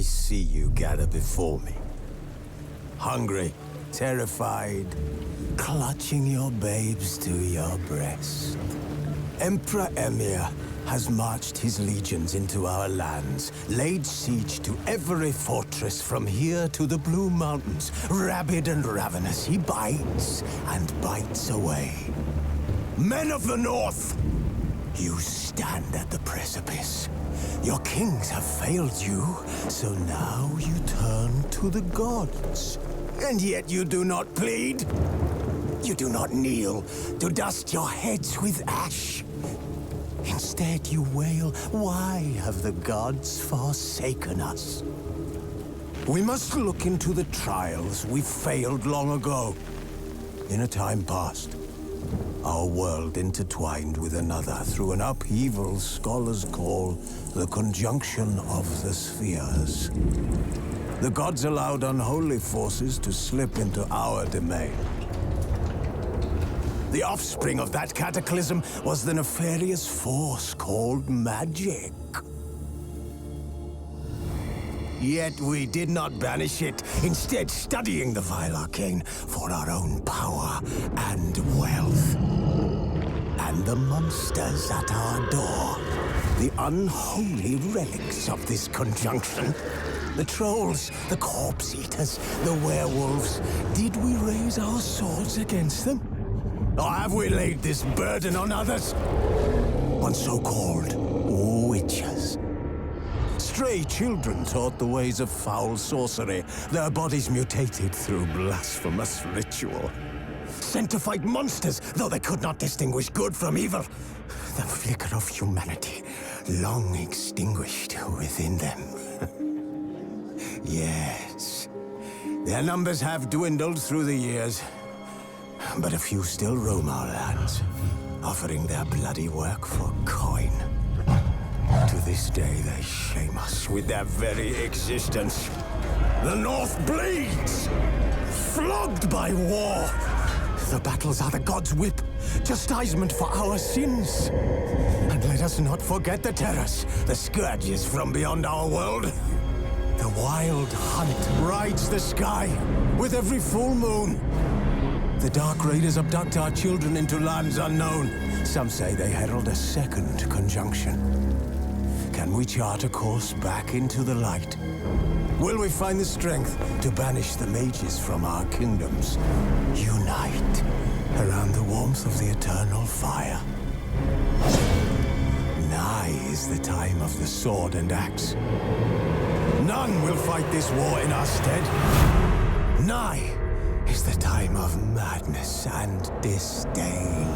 I see you gather before me. Hungry, terrified, clutching your babes to your breast. Emperor Emir has marched his legions into our lands, laid siege to every fortress from here to the Blue Mountains. Rabid and ravenous, he bites and bites away. Men of the North, you stand at the precipice. Your kings have failed you, so now you turn to the gods. And yet you do not plead. You do not kneel to dust your heads with ash. Instead you wail, why have the gods forsaken us? We must look into the trials we failed long ago. In a time past, our world intertwined with another through an upheaval scholars call the conjunction of the spheres. The gods allowed unholy forces to slip into our domain. The offspring of that cataclysm was the nefarious force called magic. Yet we did not banish it, instead studying the vile arcane for our own power and wealth. And the monsters at our door, the unholy relics of this conjunction. The trolls, the corpse eaters, the werewolves. Did we raise our swords against them? Or have we laid this burden on others? On so-called witches. Stray children taught the ways of foul sorcery, their bodies mutated through blasphemous ritual. Sent to fight monsters, though they could not distinguish good from evil. The flicker of humanity, long extinguished within them. Yes, their numbers have dwindled through the years. But a few still roam our lands, offering their bloody work for coin. To this day, they shame us with their very existence. The North bleeds, flogged by war. The battles are the gods' whip, chastisement for our sins. And let us not forget the terrors, the scourges from beyond our world. The wild hunt rides the sky with every full moon. The Dark Raiders abduct our children into lands unknown. Some say they herald a second conjunction. Can we chart a course back into the light? Will we find the strength to banish the mages from our kingdoms? Unite around the warmth of the eternal fire. Nigh is the time of the sword and axe. None will fight this war in our stead. Nigh is the time of madness and disdain.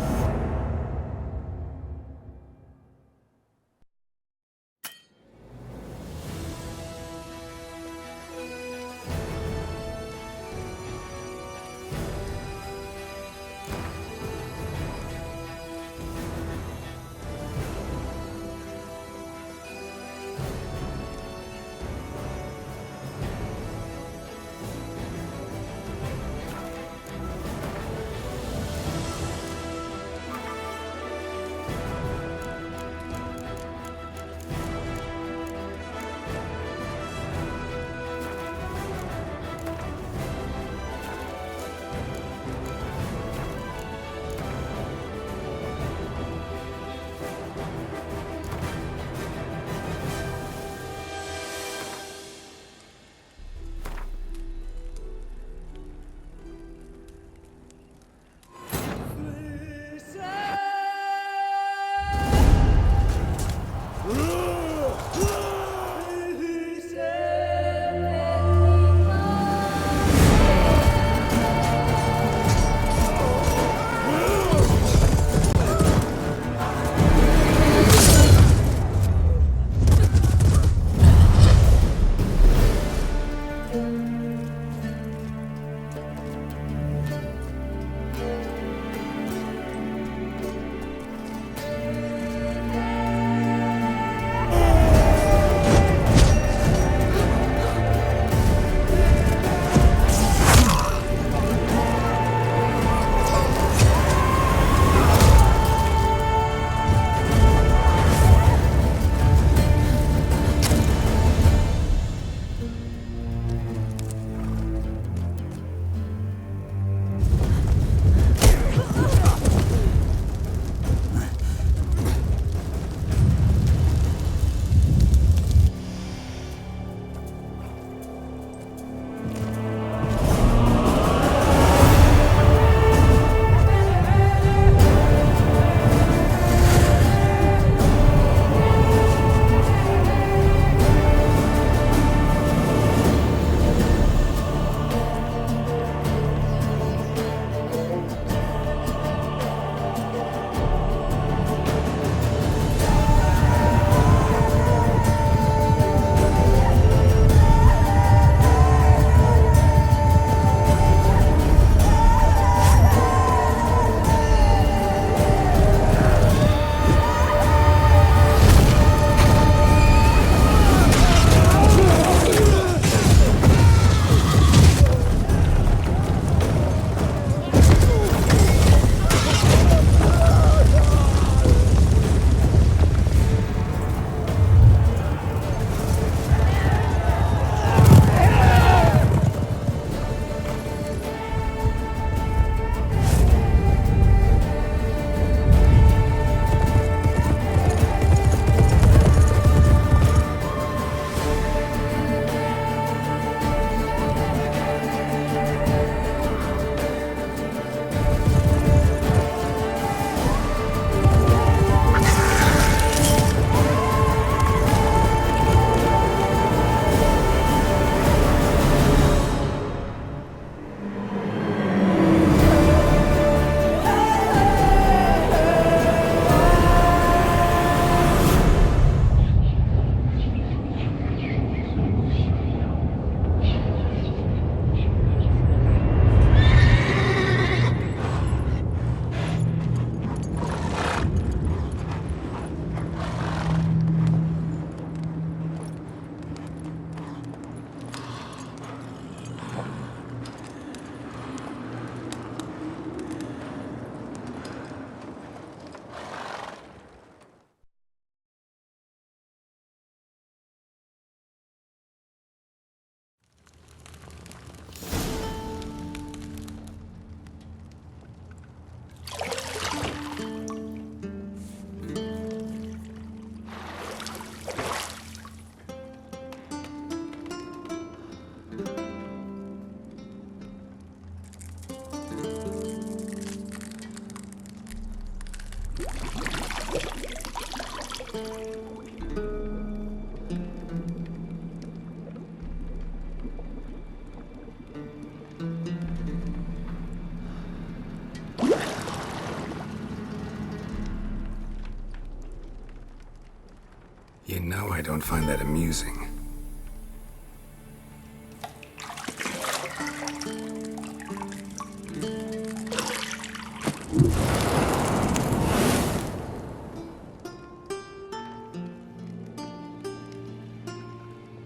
You know I don't find that amusing.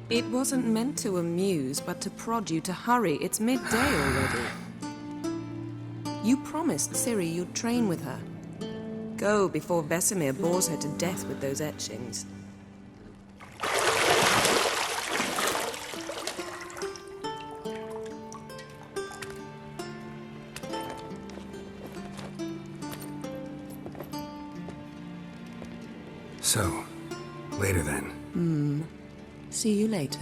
It wasn't meant to amuse, but to prod you to hurry. It's midday already. You promised Ciri you'd train with her. Go before Vesemir bores her to death with those etchings. So, later then. See you later.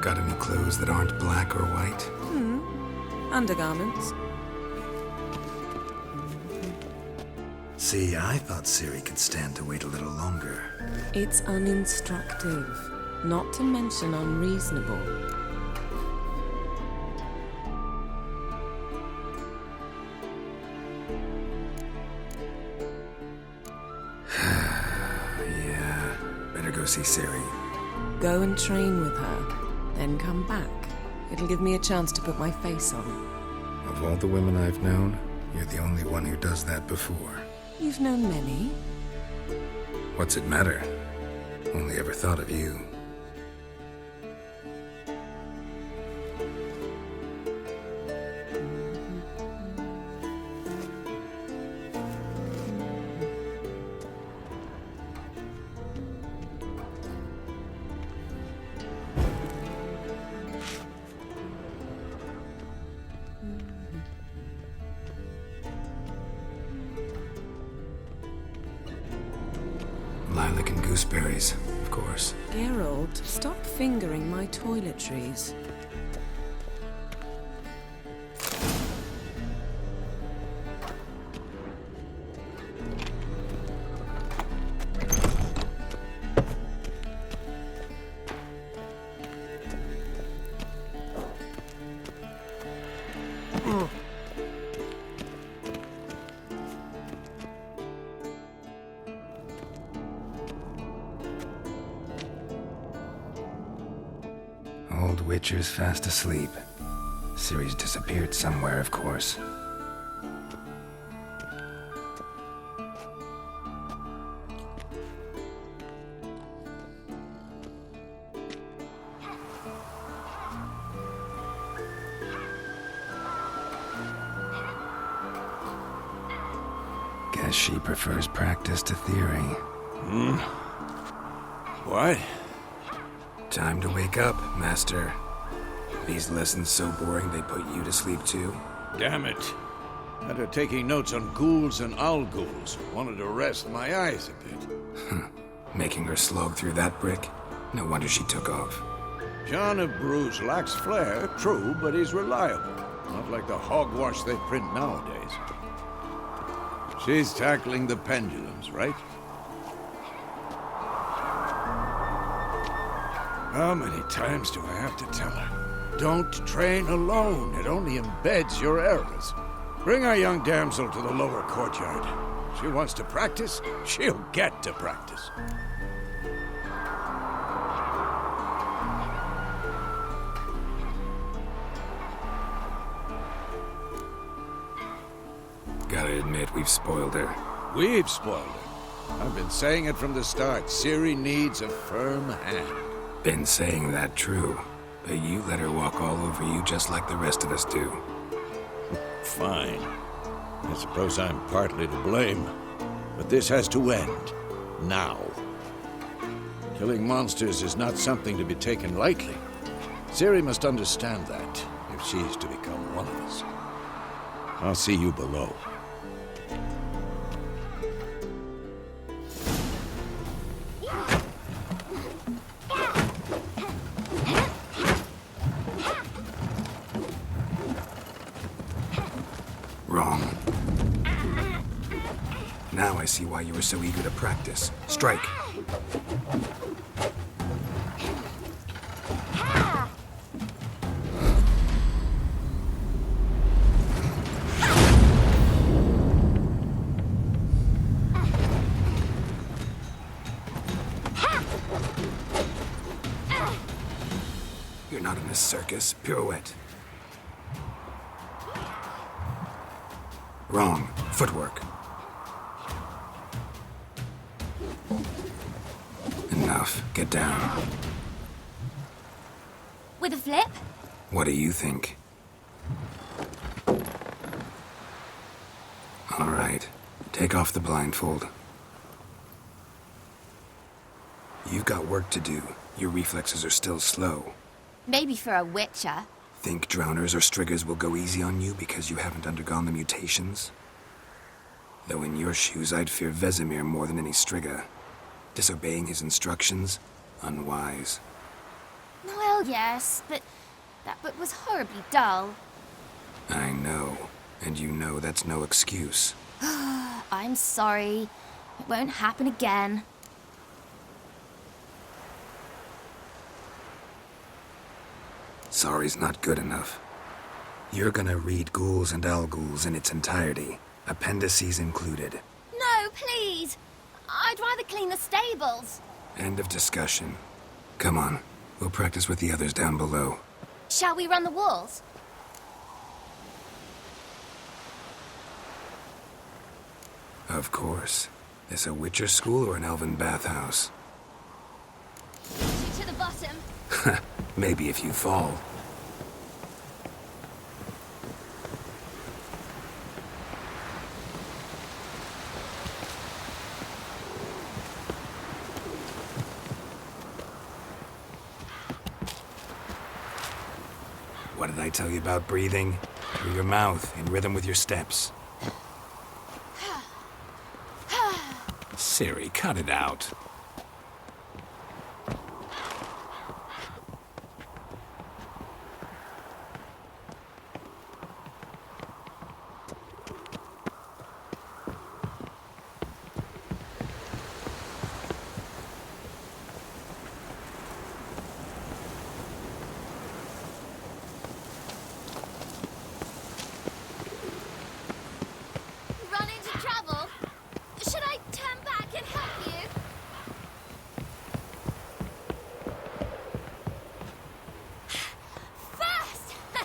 Got any clothes that aren't black or white? Undergarments. See, I thought Ciri could stand to wait a little longer. It's uninstructive, not to mention unreasonable. Yeah, better go see Ciri. Go and train with her, then come back. It'll give me a chance to put my face on. Of all the women I've known, you're the only one who does that before. You've known many. What's it matter? Only ever thought of you. Lilac and gooseberries, of course. Geralt, stop fingering my toiletries. Old Witcher's fast asleep. Ciri's disappeared somewhere, of course. Guess she prefers practice to theory. What? Time to wake up, Master. These lessons so boring they put you to sleep too? Damn it. After taking notes on ghouls and owl-ghouls, wanted to rest my eyes a bit. Making her slog through that brick? No wonder she took off. John of Bruges lacks flair, true, but he's reliable. Not like the hogwash they print nowadays. She's tackling the pendulums, right? How many times do I have to tell her? Don't train alone. It only embeds your errors. Bring our young damsel to the lower courtyard. She wants to practice, she'll get to practice. Gotta admit, we've spoiled her. We've spoiled her. I've been saying it from the start. Ciri needs a firm hand. Been saying that true, but you let her walk all over you just like the rest of us do. Fine. I suppose I'm partly to blame. But this has to end. Now. Killing monsters is not something to be taken lightly. Ciri must understand that, if she's to become one of us. I'll see you below. Wrong. Now I see why you were so eager to practice. Strike. You're not in a circus. Pirouette. Wrong. Footwork. Enough. Get down. With a flip? What do you think? All right. Take off the blindfold. You've got work to do. Your reflexes are still slow. Maybe for a witcher. Think drowners or striggers will go easy on you because you haven't undergone the mutations? Though in your shoes, I'd fear Vesemir more than any strigger. Disobeying his instructions? Unwise. Well, yes, but that book was horribly dull. I know. And you know that's no excuse. I'm sorry. It won't happen again. Sorry's not good enough. You're gonna read Ghouls and Owl-Ghouls in its entirety, appendices included. No, please! I'd rather clean the stables. End of discussion. Come on, we'll practice with the others down below. Shall we run the walls? Of course. This a Witcher school or an elven bathhouse? To the bottom. Maybe if you fall. What did I tell you about breathing? Through your mouth, in rhythm with your steps. Ciri, cut it out. Run into trouble? Should I turn back and help you? First! Na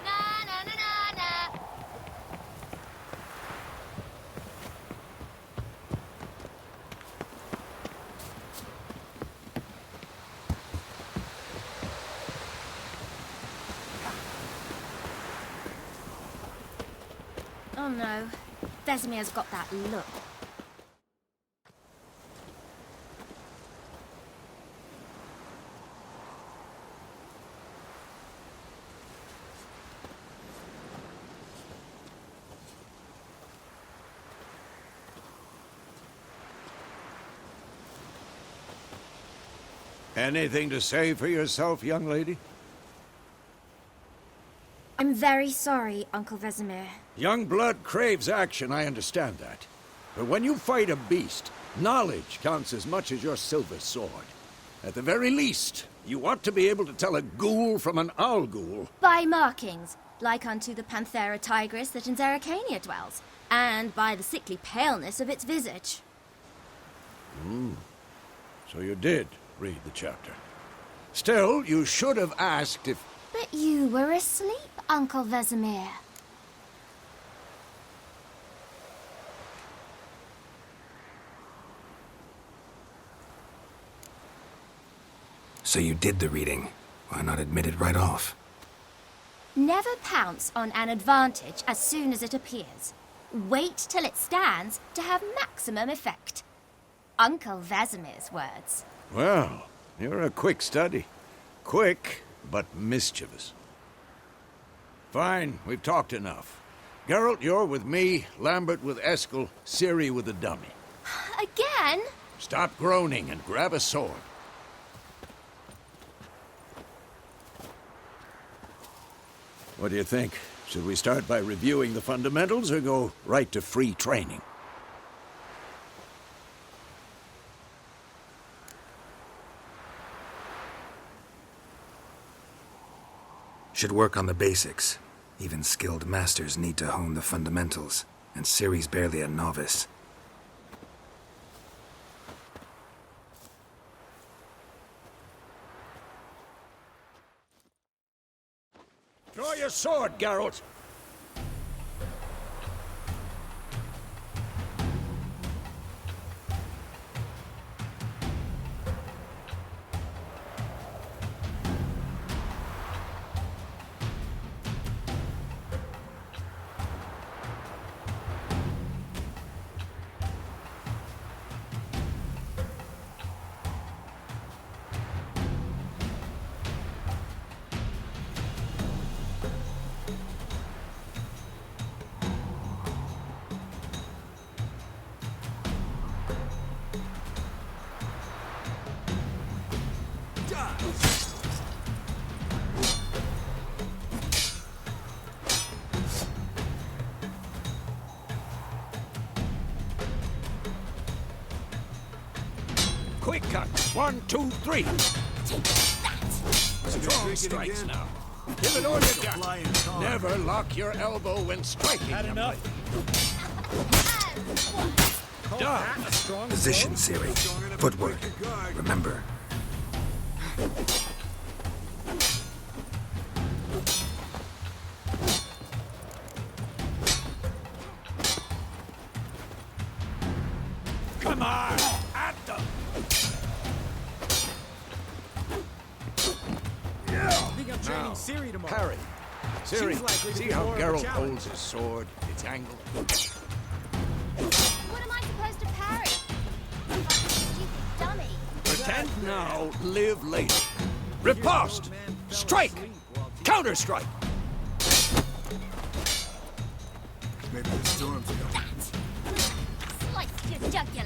na na na na. Oh no, Vesemir's got that look. Anything to say for yourself, young lady? I'm very sorry, Uncle Vesemir. Young blood craves action, I understand that. But when you fight a beast, knowledge counts as much as your silver sword. At the very least, you ought to be able to tell a ghoul from an owl ghoul. By markings, like unto the Panthera tigris that in Zerrikania dwells, and by the sickly paleness of its visage. So you did read the chapter. Still, you should have asked if... But you were asleep, Uncle Vesemir. So you did the reading. Why not admit it right off? Never pounce on an advantage as soon as it appears. Wait till it stands to have maximum effect. Uncle Vesemir's words. Well, you're a quick study. Quick, but mischievous. Fine, we've talked enough. Geralt, you're with me, Lambert with Eskel, Ciri with the dummy. Again? Stop groaning and grab a sword. What do you think? Should we start by reviewing the fundamentals or go right to free training? Should work on the basics. Even skilled masters need to hone the fundamentals, and Ciri's barely a novice. Draw your sword, Geralt! Quick cut! 1, 2, 3! Strong strikes now. Give it all you got. Never lock your elbow when striking. Had enough. Done. Position, Ciri. Footwork. Remember. Come on! At them! I think I'm training Ciri tomorrow. Parry. Ciri, She's likely to see be how more of a Geralt challenge. holds his sword? It's angled. What am I supposed to parry? I'm a stupid dummy. Pretend now, live later. Riposte! Strike! Counter-strike! Maybe the storm's coming. Slice your jugular.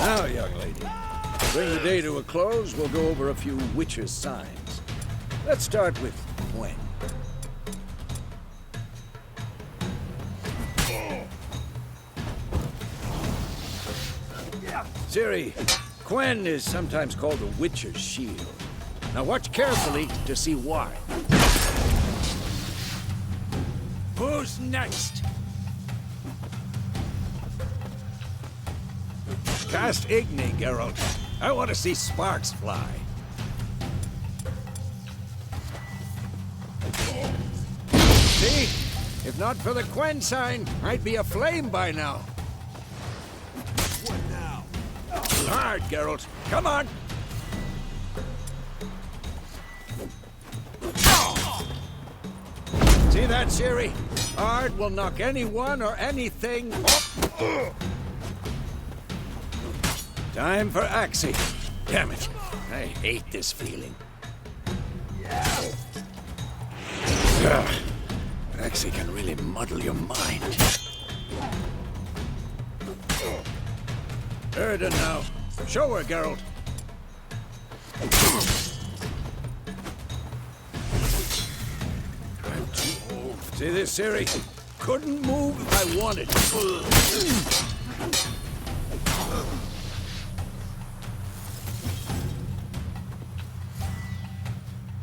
Now, young lady, to bring the day to a close, we'll go over a few witches' signs. Let's start with Gwen. Ciri, Gwen is sometimes called the Witcher's Shield. Now watch carefully to see why. Who's next? Cast Igni, Geralt. I want to see sparks fly. See? If not for the Gwen sign, I'd be aflame by now. What now? Hard, Geralt. Come on! See that, Ciri? Ard will knock anyone or anything off. Time for Axii. Damn it. I hate this feeling. Axii can really muddle your mind. Erden now. Show her, Geralt. I'm too old. See this, Ciri? Couldn't move if I wanted to.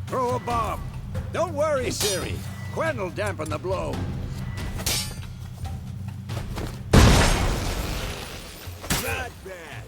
Throw a bomb. Don't worry, Ciri. Quen will dampen the blow. Not bad.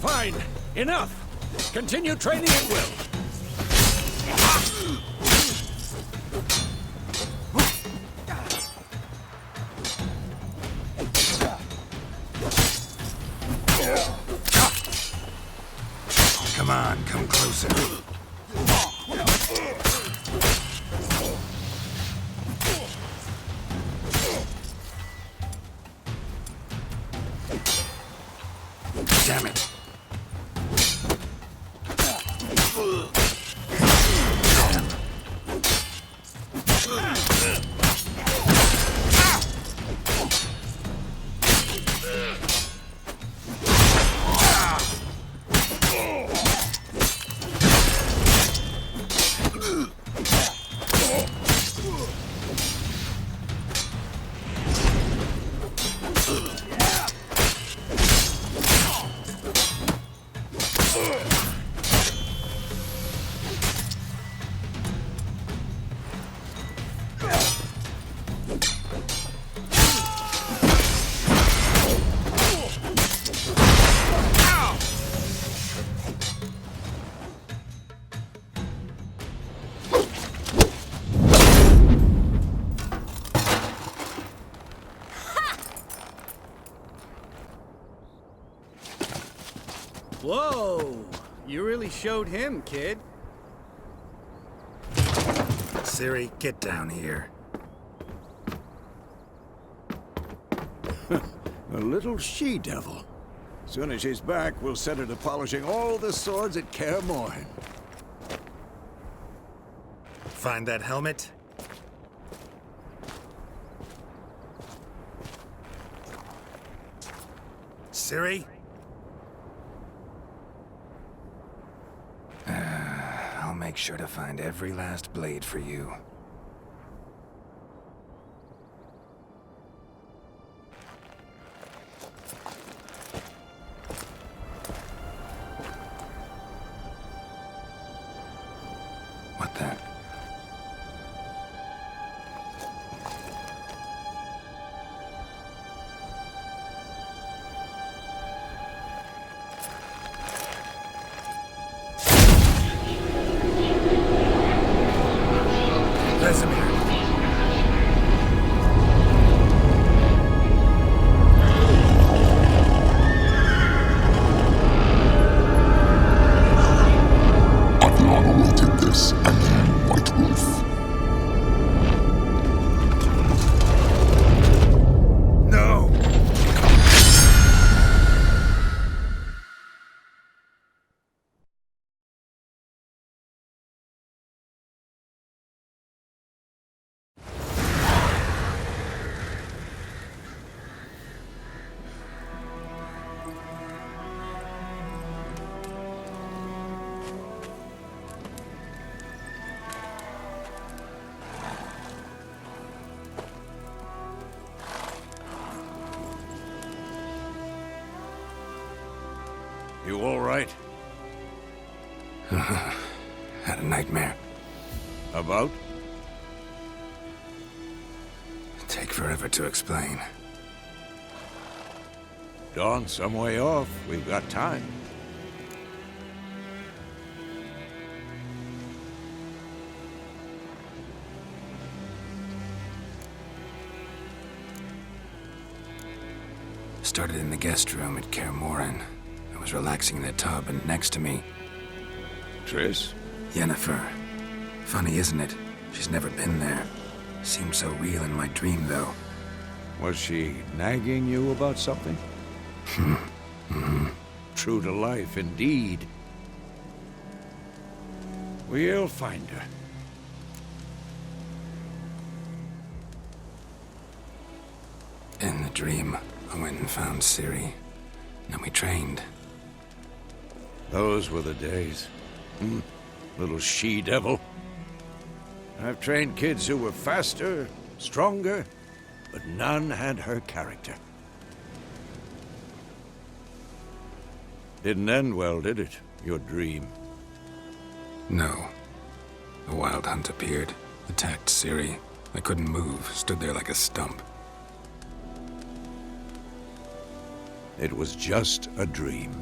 Fine. Enough. Continue training at will. Come on, come closer. Damn it. Whoa! You really showed him, kid. Ciri, get down here. A little she-devil. Soon as she's back, we'll set her to polishing all the swords at Kaer Morhen. Find that helmet? Ciri? I'll make sure to find every last blade for you. What the? Vesemir. Atlan awaited this, and you, White Wolf. No! You all right? Had a nightmare. About? Take forever to explain. Dawn's some way off. We've got time. started in the guest room at Kaer Morhen. I was relaxing in the tub, and next to me, Triss? Yennefer. Funny, isn't it? She's never been there. Seemed so real in my dream, though. Was she nagging you about something? True to life, indeed. We'll find her. In the dream, I went and found Ciri. Then we trained. Those were the days. Little she-devil. I've trained kids who were faster, stronger, but none had her character. Didn't end well, did it? Your dream? No. The Wild Hunt appeared, attacked Ciri. I couldn't move, stood there like a stump. It was just a dream.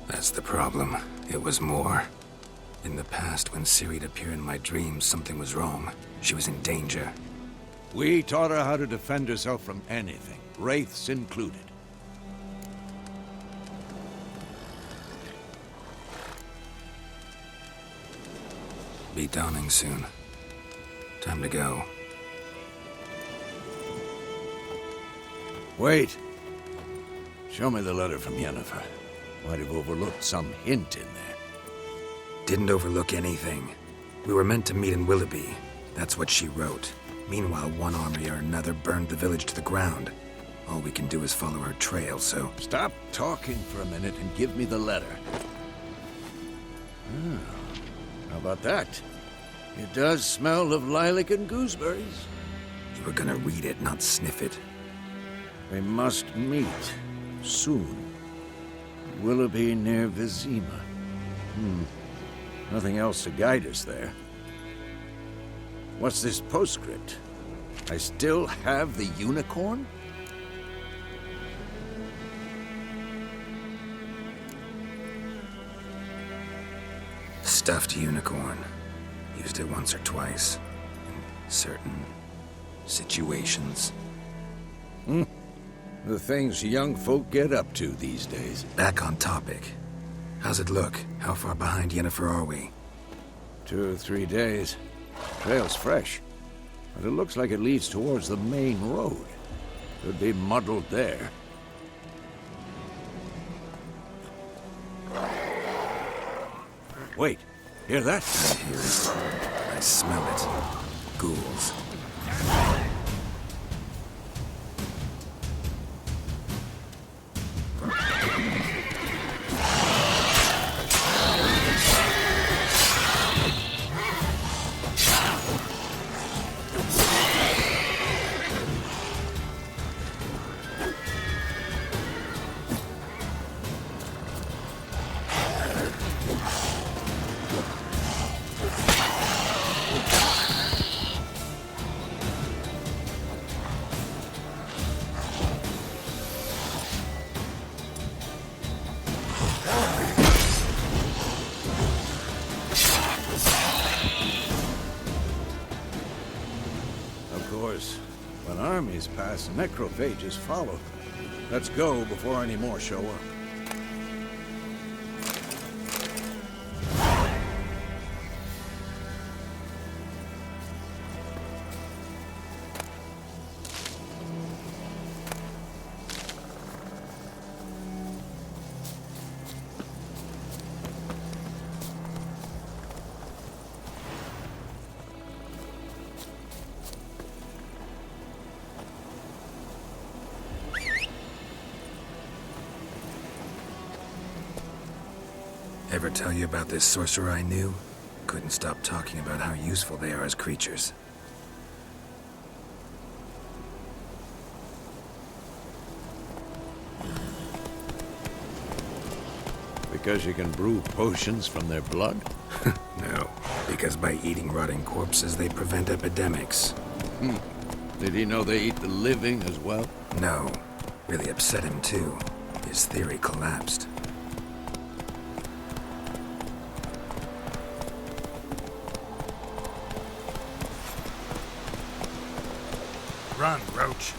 That's the problem. It was more. In the past, when Ciri'd appear in my dreams, something was wrong. She was in danger. We taught her how to defend herself from anything, wraiths included. Be dawning soon. Time to go. Wait. Show me the letter from Yennefer. Might have overlooked some hint in there. Didn't overlook anything. We were meant to meet in Willoughby. That's what she wrote. Meanwhile, one army or another burned the village to the ground. All we can do is follow her trail, so... Stop talking for a minute and give me the letter. How about that? It does smell of lilac and gooseberries. You were gonna read it, not sniff it. We must meet soon. Willoughby near Vizima. Nothing else to guide us there. What's this postscript? I still have the unicorn? Stuffed unicorn. Used it once or twice. In certain situations. The things young folk get up to these days. Back on topic. How's it look? How far behind Yennefer are we? 2 or 3 days. Trail's fresh, but it looks like it leads towards the main road. Could be muddled there. Wait, hear that? I hear it. I smell it. Ghouls. When armies pass, necrophages follow. Let's go before any more show up. Ever tell you about this sorcerer I knew? Couldn't stop talking about how useful they are as creatures. Because you can brew potions from their blood? No, because by eating rotting corpses, they prevent epidemics. Did he know they eat the living as well? No. Really upset him, too. His theory collapsed. Run, Roach.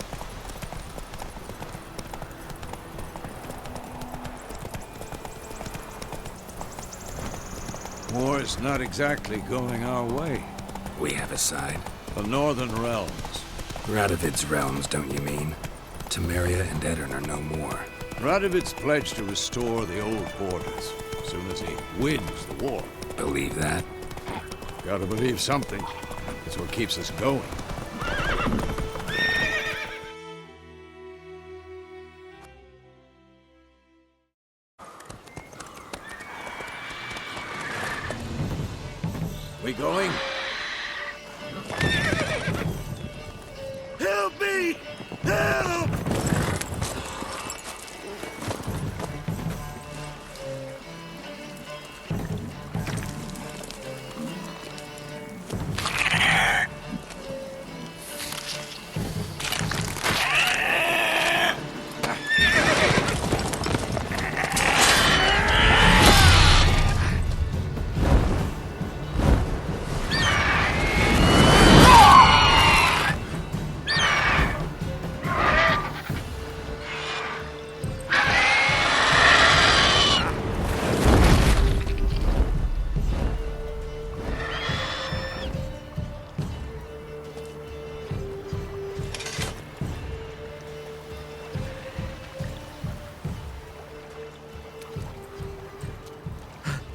War's not exactly going our way. We have a side. The Northern Realms. Radovid's realms, don't you mean? Temeria and Edirn are no more. Radovid's pledged to restore the old borders as soon as he wins the war. Believe that? Gotta believe something. It's what keeps us going. We going? Help me! Help!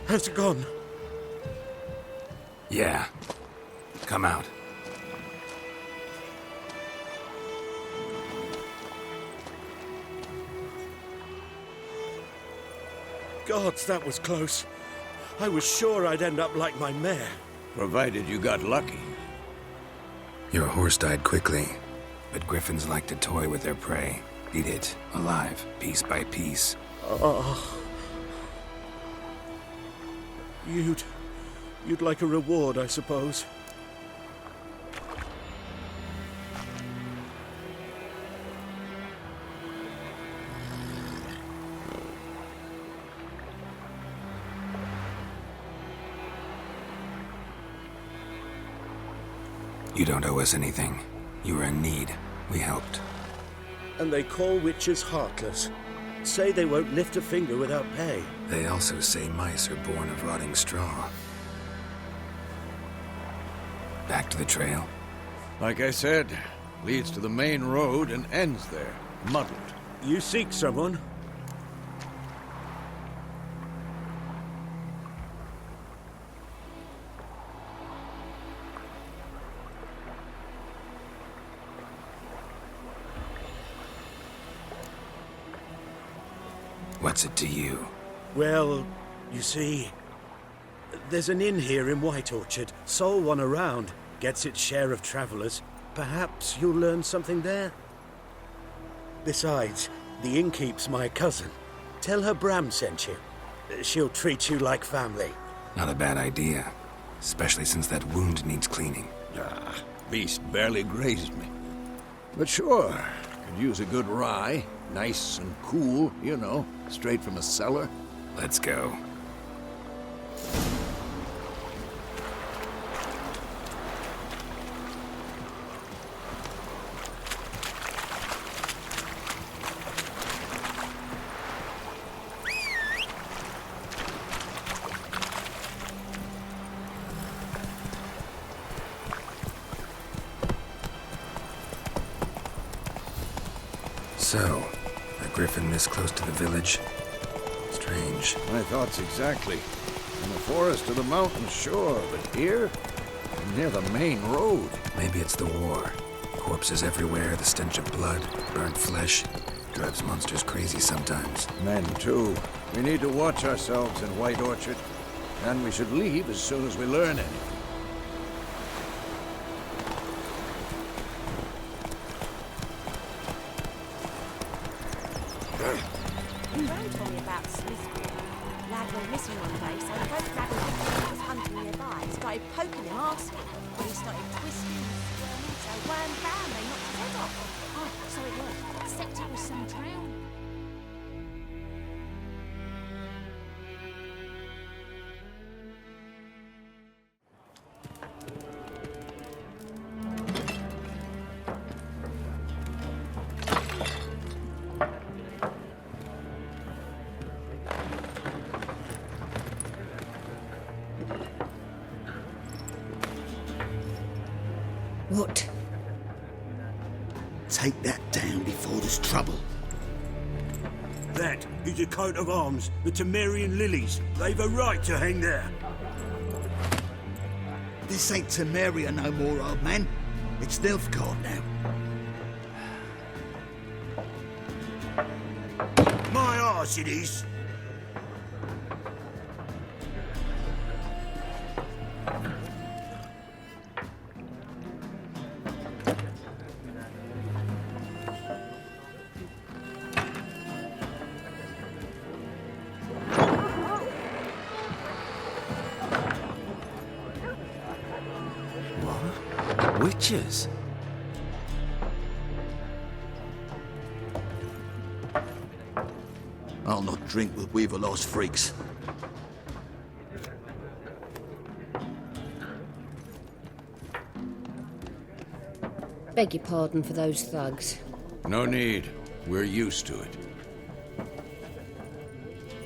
Has it gone? Yeah. Come out. Gods, that was close. I was sure I'd end up like my mare. Provided you got lucky. Your horse died quickly, but griffins like to toy with their prey. Eat it, alive, piece by piece. You'd like a reward, I suppose. You don't owe us anything. You were in need. We helped. And they call witches heartless. Say they won't lift a finger without pay. They also say mice are born of rotting straw. Back to the trail. Like I said, leads to the main road and ends there, muddled. You seek someone? What's it to you? Well, you see, there's an inn here in White Orchard. Sole one around. Gets its share of travelers. Perhaps you'll learn something there? Besides, the innkeep's my cousin. Tell her Bram sent you. She'll treat you like family. Not a bad idea. Especially since that wound needs cleaning. Beast barely grazed me. But sure, could use a good rye. Nice and cool, you know, straight from a cellar. Let's go. So, a griffin this close to the village? Strange. My thoughts exactly. In the forest or the mountains, sure, but here? Near the main road. Maybe it's the war. Corpses everywhere, the stench of blood, burnt flesh. Drives monsters crazy sometimes. Men, too. We need to watch ourselves in White Orchard. And we should leave as soon as we learn anything. Ray told me about Smithfield. Lad went missing one day, so both Dad and Vicky was hunting nearby. Started poking him, asking. When he started twisting and squirming, so wham bam, they knocked his head off. Oh, so it was. Except it was some drown. foot. Take that down before there's trouble. That is a coat of arms, the Temerian lilies. They've a right to hang there. This ain't Temeria no more, old man. It's Nilfgaard now. My arse it is. Witches? I'll not drink with Weaverlaw's freaks. Beg your pardon for those thugs. No need. We're used to it.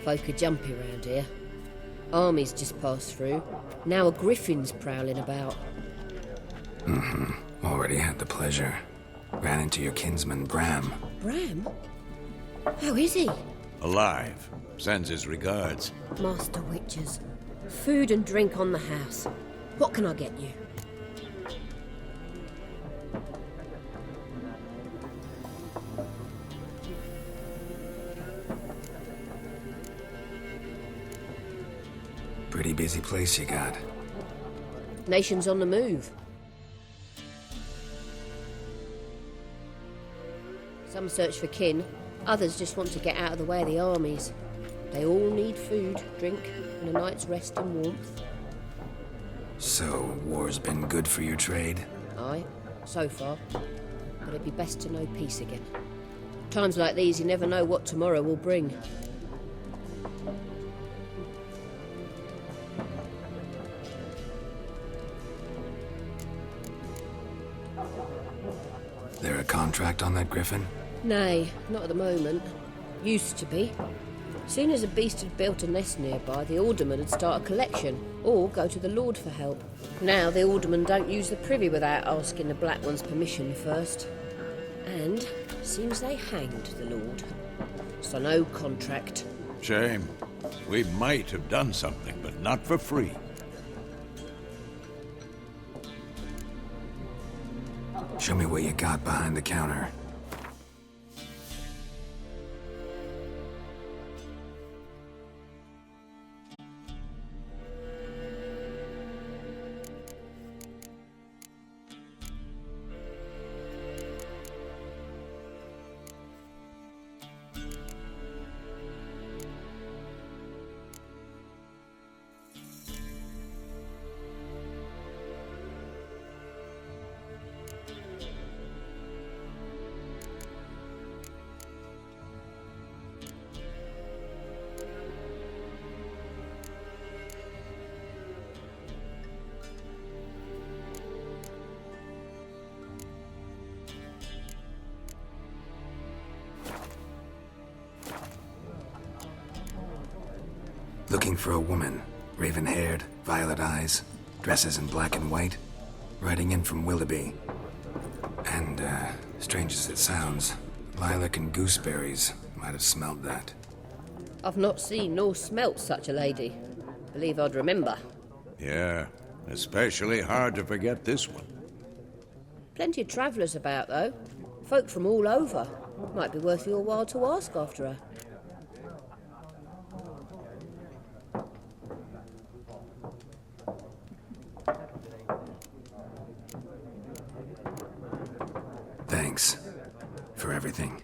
Folk are jumpy round here. Armies just passed through. Now a griffin's prowling about. Already had the pleasure. Ran into your kinsman, Bram. Bram? How is he? Alive. Sends his regards. Master Witches. Food and drink on the house. What can I get you? Pretty busy place you got. Nation's on the move. Some search for kin, others just want to get out of the way of the armies. They all need food, drink, and a night's rest and warmth. So, war's been good for your trade? Aye, so far. But it'd be best to know peace again. Times like these, you never know what tomorrow will bring. There a contract on that griffin? Nay, not at the moment. Used to be. Soon as a beast had built a nest nearby, the alderman would start a collection, or go to the Lord for help. Now the aldermen don't use the privy without asking the Black One's permission first. And seems they hanged the Lord. So no contract. Shame. We might have done something, but not for free. Show me what you got behind the counter. Looking for a woman. Raven-haired, violet eyes, dresses in black and white. Riding in from Willoughby. And, strange as it sounds, lilac and gooseberries might have smelled that. I've not seen nor smelt such a lady. Believe I'd remember. Yeah, especially hard to forget this one. Plenty of travellers about, though. Folk from all over. Might be worth your while to ask after her. Thanks for everything.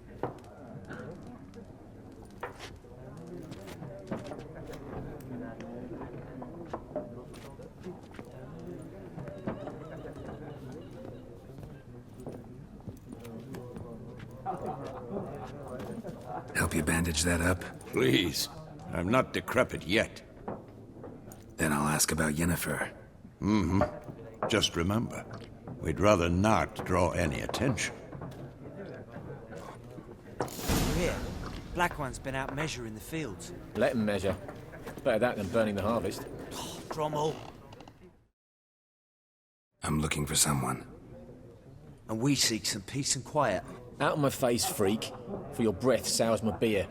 Help you bandage that up? Please. I'm not decrepit yet. Then I'll ask about Yennefer. Mm-hmm. Just remember, we'd rather not draw any attention. Here, Black One's been out measuring the fields. Let him measure. Better that than burning the harvest. Drommel. I'm looking for someone. and we seek some peace and quiet. Out of my face, freak, for your breath sours my beer.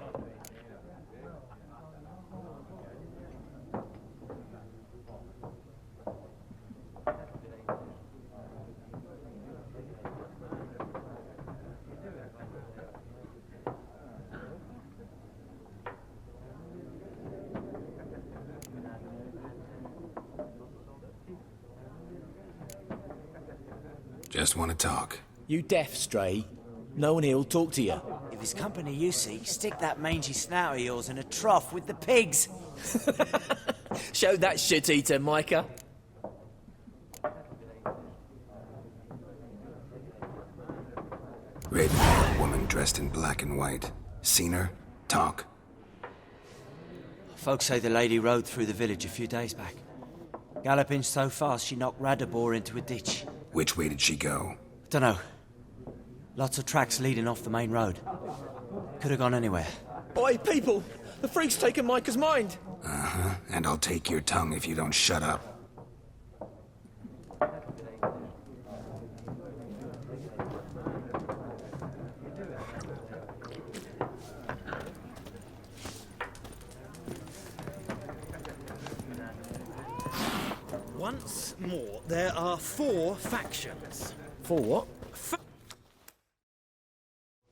Just want to talk. You deaf, Stray? No one here'll talk to you. If it's company you seek, stick that mangy snout of yours in a trough with the pigs. Show that shit-eater, Micah. Red-haired woman dressed in black and white. Seen her? Talk. Folks say the lady rode through the village a few days back. Galloping so fast she knocked Radabor into a ditch. Which way did she go? Dunno. Lots of tracks leading off the main road. Could have gone anywhere. Oi, people! The freak's taken Micah's mind! Uh-huh. And I'll take your tongue if you don't shut up. Once more, there are 4 factions. 4 what?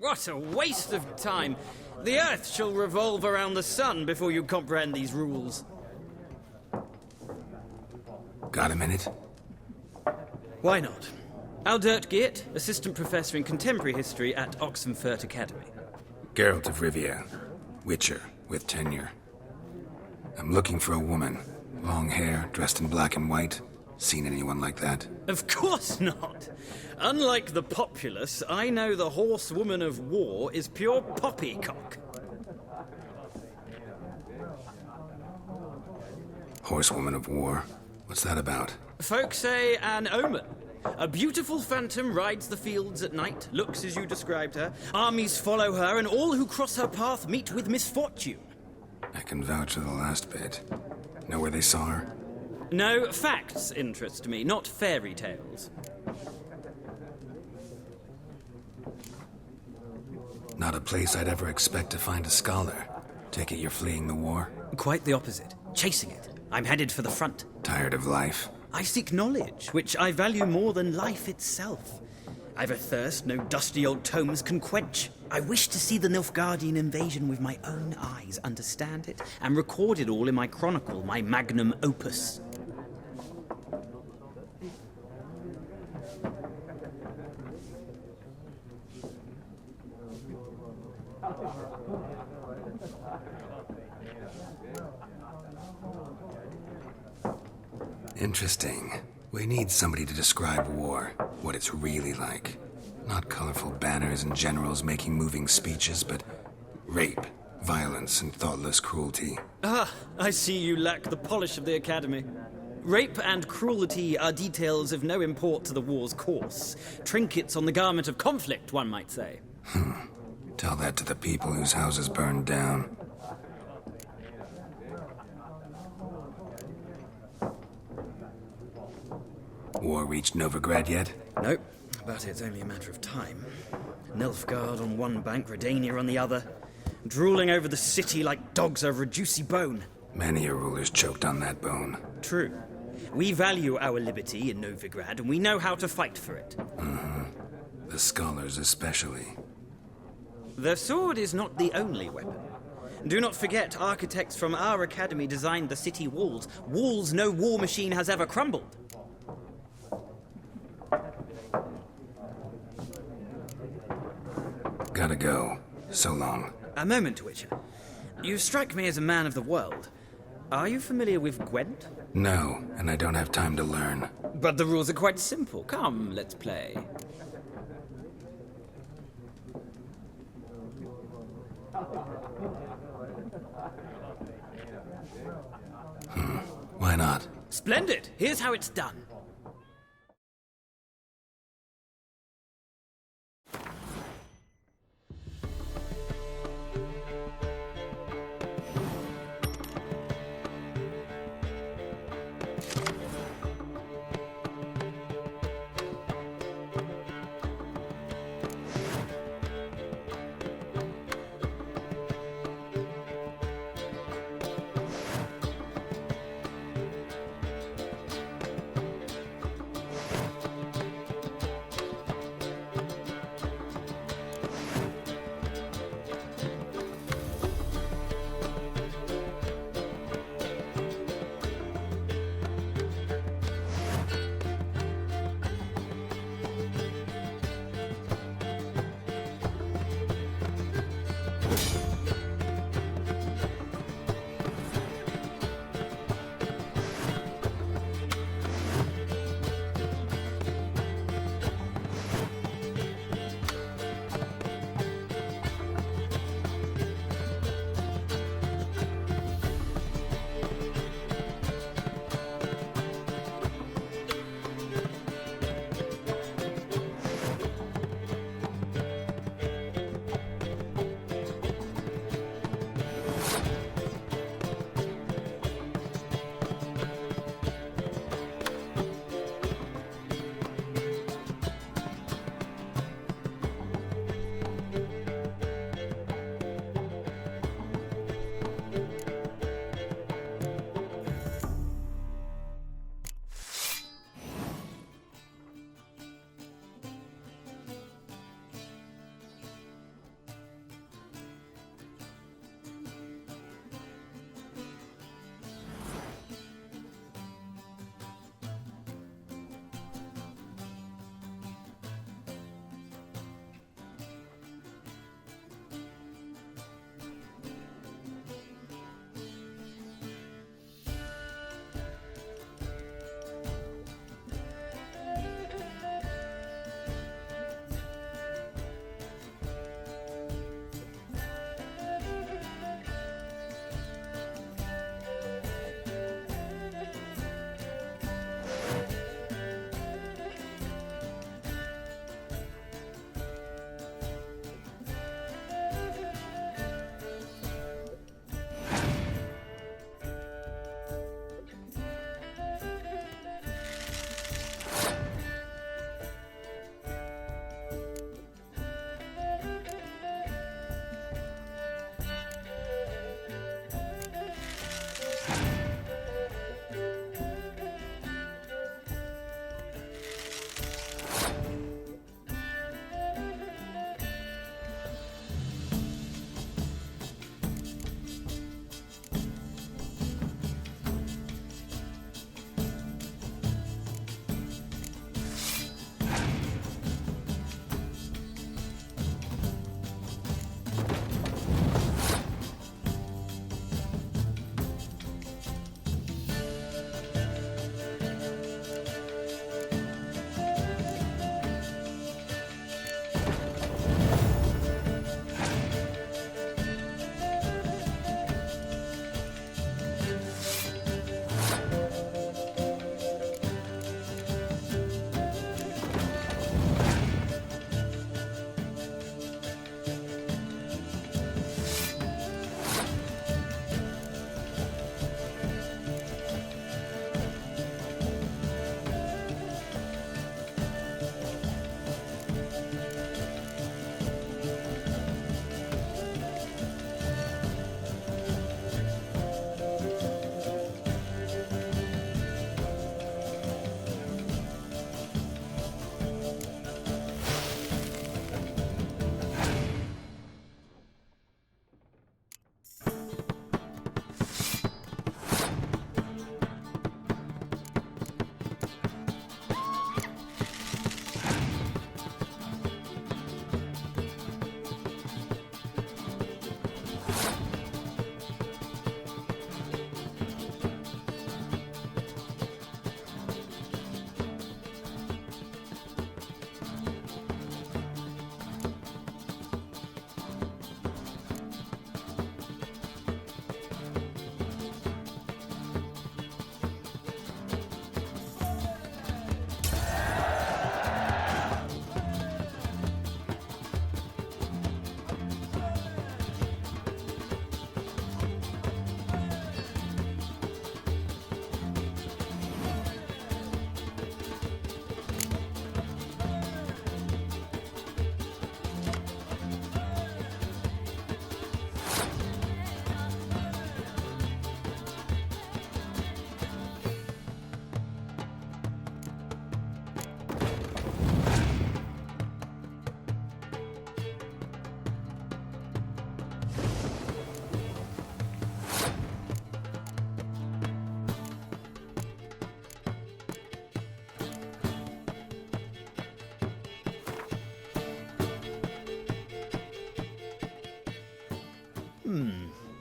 What a waste of time! The Earth shall revolve around the sun before you comprehend these rules. Got a minute? Why not? Aldert Geert, Assistant Professor in Contemporary History at Oxenfurt Academy. Geralt of Rivia. Witcher, with tenure. I'm looking for a woman. Long hair, dressed in black and white. Seen anyone like that? Of course not! Unlike the populace, I know the horsewoman of war is pure poppycock. Horsewoman of war? What's that about? Folk say an omen. A beautiful phantom rides the fields at night, looks as you described her. Armies follow her, and all who cross her path meet with misfortune. I can vouch for the last bit. Know where they saw her? No, facts interest me, not fairy tales. Not a place I'd ever expect to find a scholar. Take it you're fleeing the war? Quite the opposite. Chasing it. I'm headed for the front. Tired of life? I seek knowledge, which I value more than life itself. I've a thirst no dusty old tomes can quench. I wish to see the Nilfgaardian invasion with my own eyes, understand it, and record it all in my chronicle, my magnum opus. Interesting. We need somebody to describe war, what it's really like. Not colorful banners and generals making moving speeches, but rape, violence, and thoughtless cruelty. Ah, I see you lack the polish of the Academy. Rape and cruelty are details of no import to the war's course. Trinkets on the garment of conflict, one might say. Tell that to the people whose houses burned down. War reached Novigrad yet? Nope, but it's only a matter of time. Nilfgaard on one bank, Redania on the other, drooling over the city like dogs over a juicy bone. Many a ruler's choked on that bone. True. We value our liberty in Novigrad, and we know how to fight for it. The scholars especially. The sword is not the only weapon. Do not forget, architects from our academy designed the city walls. Walls no war machine has ever crumbled. Gotta go. So long. A moment, Witcher. You strike me as a man of the world. Are you familiar with Gwent? No, and I don't have time to learn. But the rules are quite simple. Come, let's play. Why not? Splendid! Here's how it's done.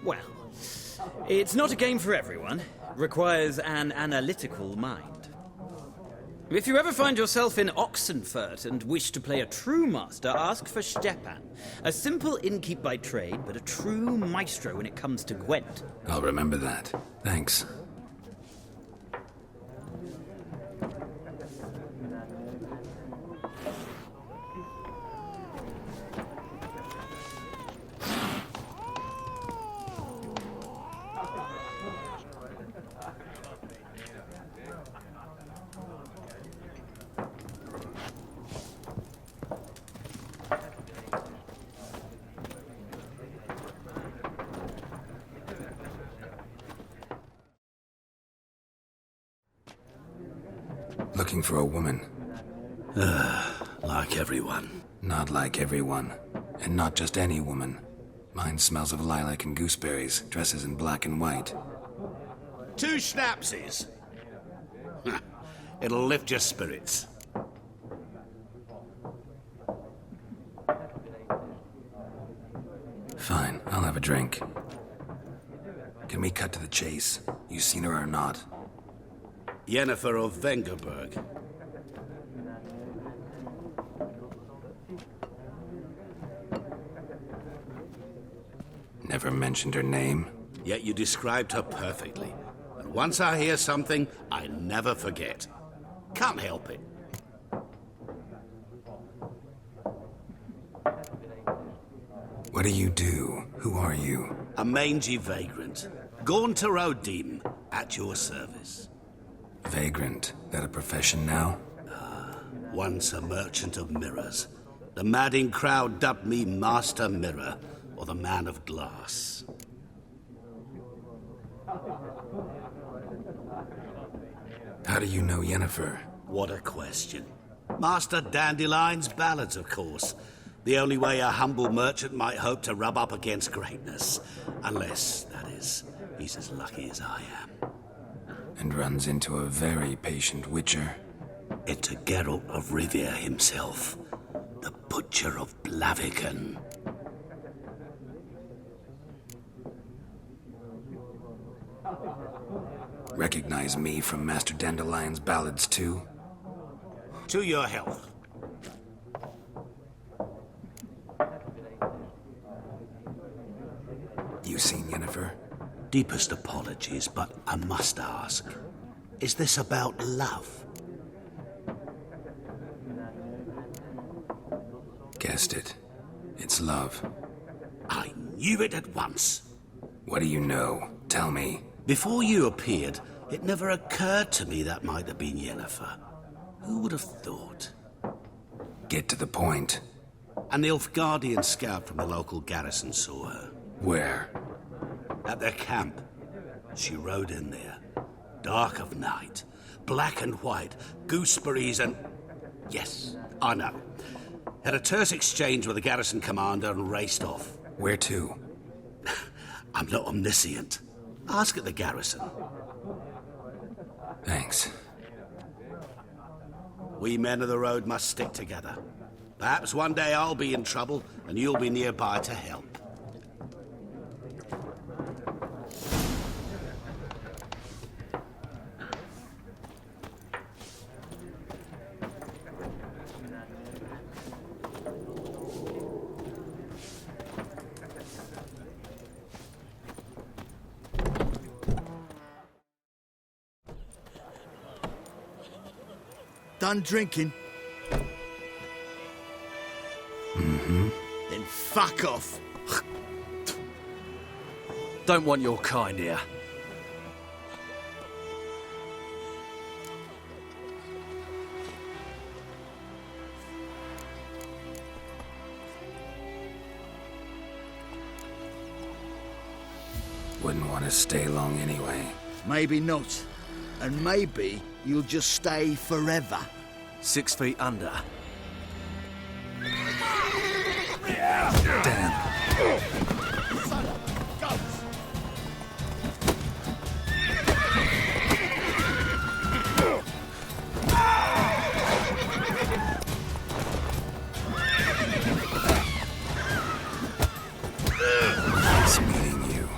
Well, it's not a game for everyone. Requires an analytical mind. If you ever find yourself in Oxenfurt and wish to play a true master, ask for Stepan. A simple innkeep by trade, but a true maestro when it comes to Gwent. I'll remember that. Thanks. Looking for a woman. Like everyone. Not like everyone. And not just any woman. Mine smells of lilac and gooseberries, dresses in black and white. 2 schnapsies. It'll lift your spirits. Fine, I'll have a drink. Can we cut to the chase? You seen her or not? Yennefer of Vengerberg. Never mentioned her name. Yet you described her perfectly. And once I hear something, I never forget. Can't help it. What do you do? Who are you? A mangy vagrant. Gaunter Odim, at your service. Vagrant? That a profession now? Once a merchant of mirrors. The madding crowd dubbed me Master Mirror, or the Man of Glass. How do you know Yennefer? What a question. Master Dandelion's ballads, of course. The only way a humble merchant might hope to rub up against greatness. Unless, that is, he's as lucky as I am. And runs into a very patient witcher. Into Geralt of Rivia himself. The Butcher of Blaviken. Recognize me from Master Dandelion's ballads, too? To your health. You seen Yennefer? Deepest apologies, but I must ask. Is this about love? Guessed it. It's love. I knew it at once. What do you know? Tell me. Before you appeared, it never occurred to me that might have been Yennefer. Who would have thought? Get to the point. An Nilfgaardian scout from the local garrison saw her. Where? At their camp. She rode in there. Dark of night. Black and white. Gooseberries and... Yes, I know. Had a terse exchange with the garrison commander and raced off. Where to? I'm not omniscient. Ask at the garrison. Thanks. We men of the road must stick together. Perhaps one day I'll be in trouble and you'll be nearby to help. Done drinking? Mm-hmm. Then fuck off. Don't want your kind here. Wouldn't want to stay long anyway. Maybe not. And maybe you'll just stay forever. 6 feet under. Nice meeting you.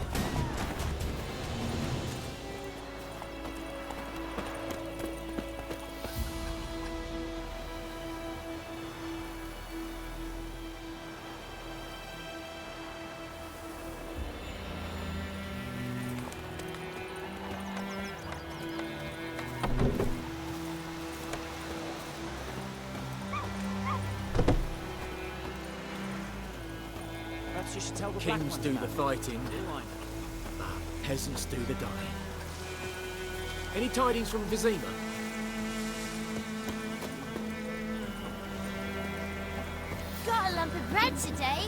Perhaps you should tell the Kings do the fighting, peasants do the dying. Any tidings from Vizima? Got a lump of bread today.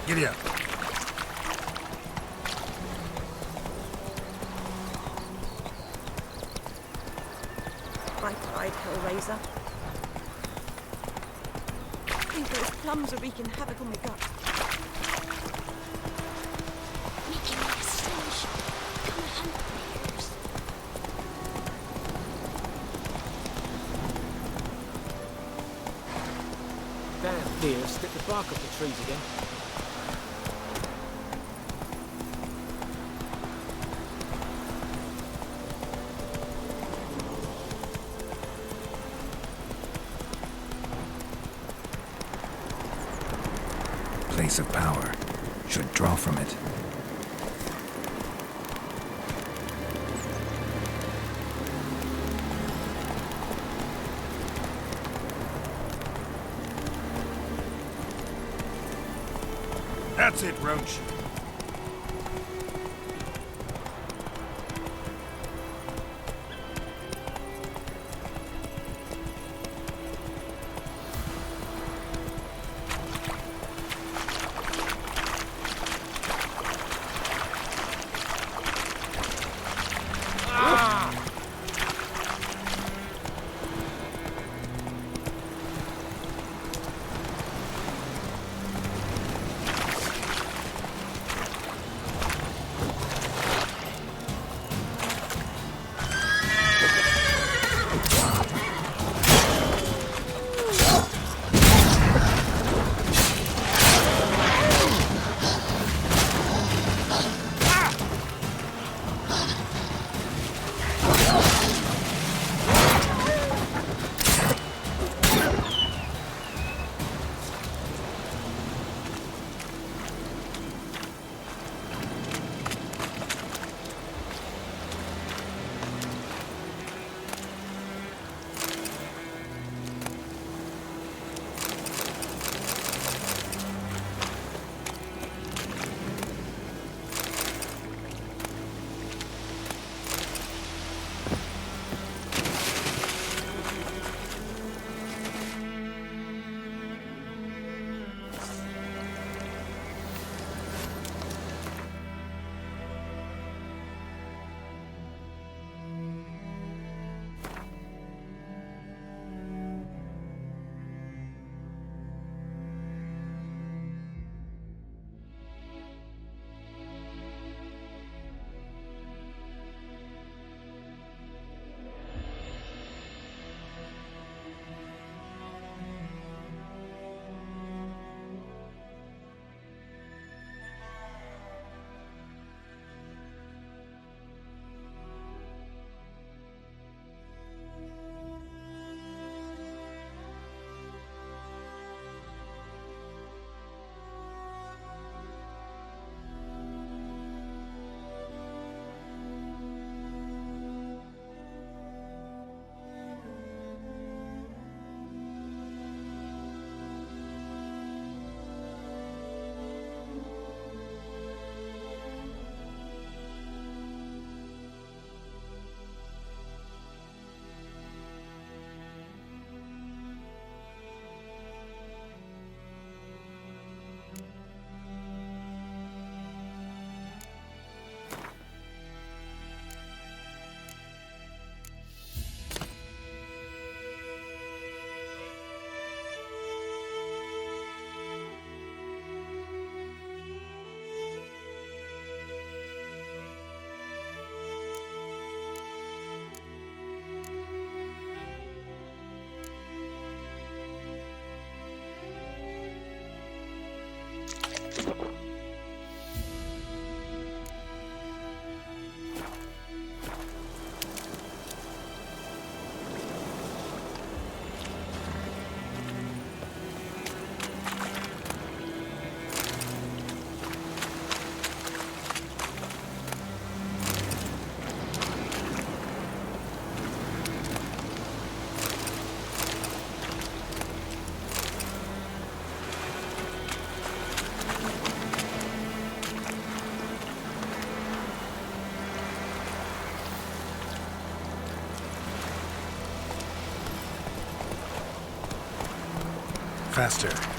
Giddy up. I cried, Hellraiser. I think those plums are wreaking havoc on my gut. Making me a stench. Come and hunt bears. Damn deer, strip the bark off the trees again. Place of power. Should draw from it. That's it, Roach. Faster.